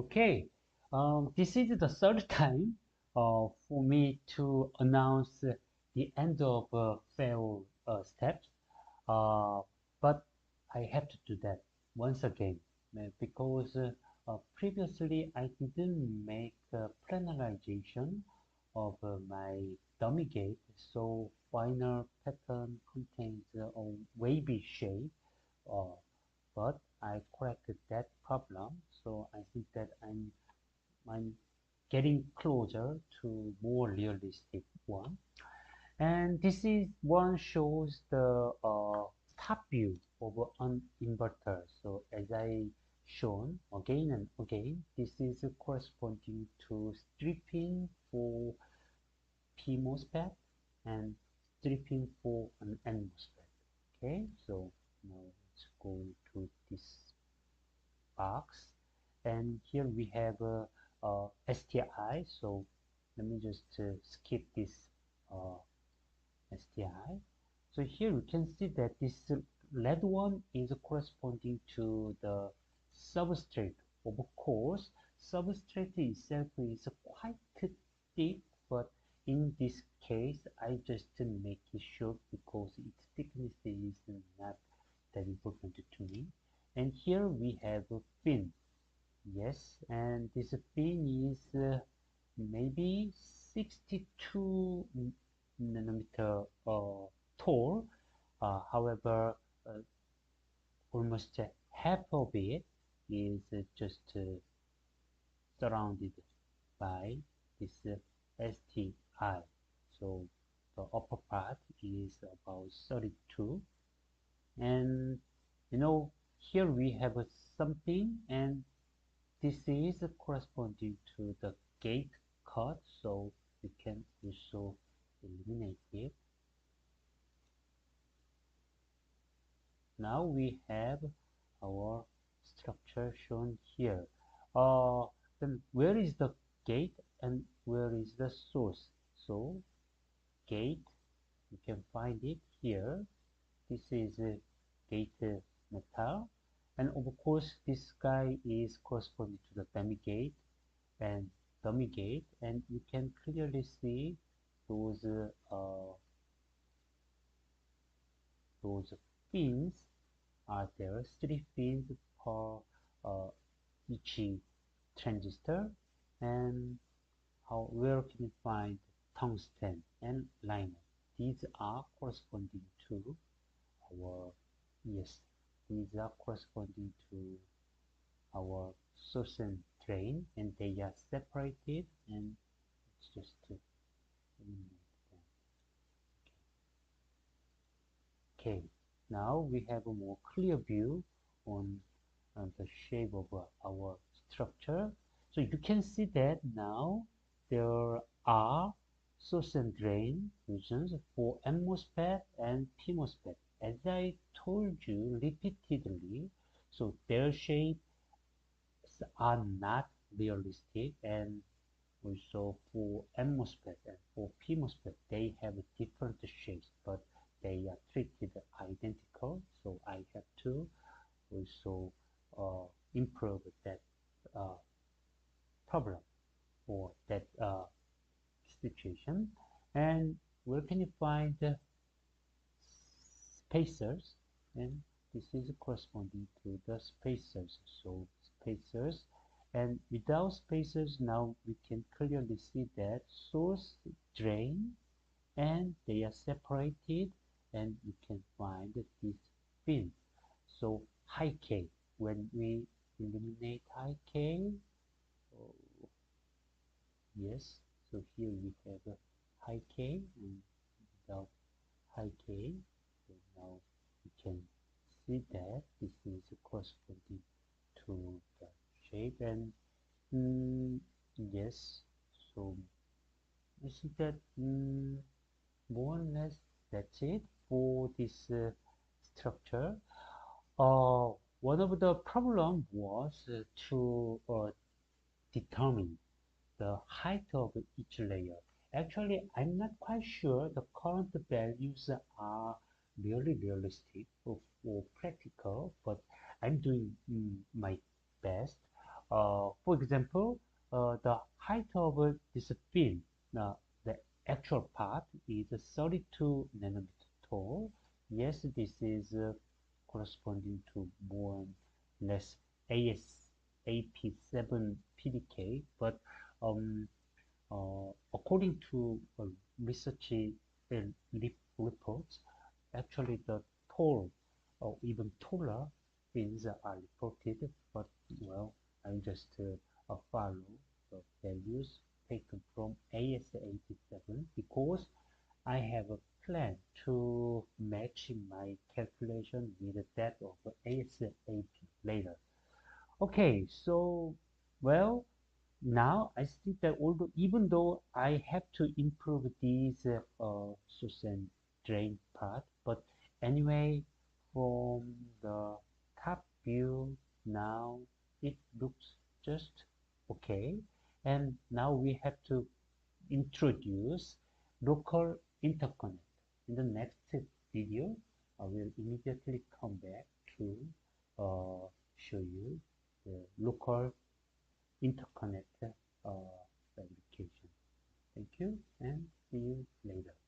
Okay, this is the third time for me to announce the end of fail steps, uh, but I have to do that once again because previously I didn't make a planalization of my dummy gate, so final pattern contains a wavy shape. Uh, but I corrected that problem, so I think that I'm getting closer to more realistic one. And this is one shows the top view of an inverter. So as I shown again and again, this is corresponding to stripping for P MOSFET and stripping for an N MOSFET. Okay, so now let's go to this box, and here we have a STI. So let me just skip this uh, STI. So here you can see that this red one is corresponding to the substrate. Of course, substrate itself is quite thick, but in this case, I just make it short because its thickness is not that important to me. And here we have a fin. Yes, and this fin is maybe 62 nanometer tall. However, uh, almost half of it is just surrounded by this STI. So the upper part is about 32, and here we have something, and this is corresponding to the gate cut, so we can also eliminate it. Now we have our structure shown here. Then where is the gate and where is the source? So gate, you can find it here. This is a gate metal, and of course this guy is corresponding to the dummy gate, and you can clearly see those those fins are there, 3 fins per each transistor. And where can you find tungsten and liner? These are corresponding to our, yes, these are corresponding to our source and drain, and they are separated, and it's just to eliminate them. Okay, now we have a more clear view on the shape of our structure. So you can see that now there are source and drain regions for N MOSFET and P MOSFET. As I told you repeatedly, so their shapes are not realistic, and also for N MOSFET and for P MOSFET, they have different shapes, but they are treated identical. So I have to also improve that uh, problem or that situation. And where can you find the spacers? And this is corresponding to the spacers. So spacers, and without spacers, now we can clearly see that source, drain, and they are separated, and you can find this fin. So high K, when we eliminate high K, oh, yes, so here we have a high K, and without high K, so now we can see that this is corresponding to the shape. And yes, so I think that more or less that's it for this structure. One of the problem was to determine the height of each layer. Actually, I'm not quite sure the current values are really realistic or practical, but I'm doing my best. For example, the height of this pin, the actual part is 32 nanometer tall. Yes, this is corresponding to more or less ASAP7 PDK, but um, according to research reports, actually the tall or even taller pins are reported, but well, I just follow the values taken from AS87 because I have a plan to match my calculation with that of ASAP later. Okay, so well, now I see that although even though I have to improve these source and drain part, but anyway, from the top view now it looks just okay. And now we have to introduce local interconnect. In the next video, I will immediately come back to show you the local interconnect fabrication. Thank you and see you later.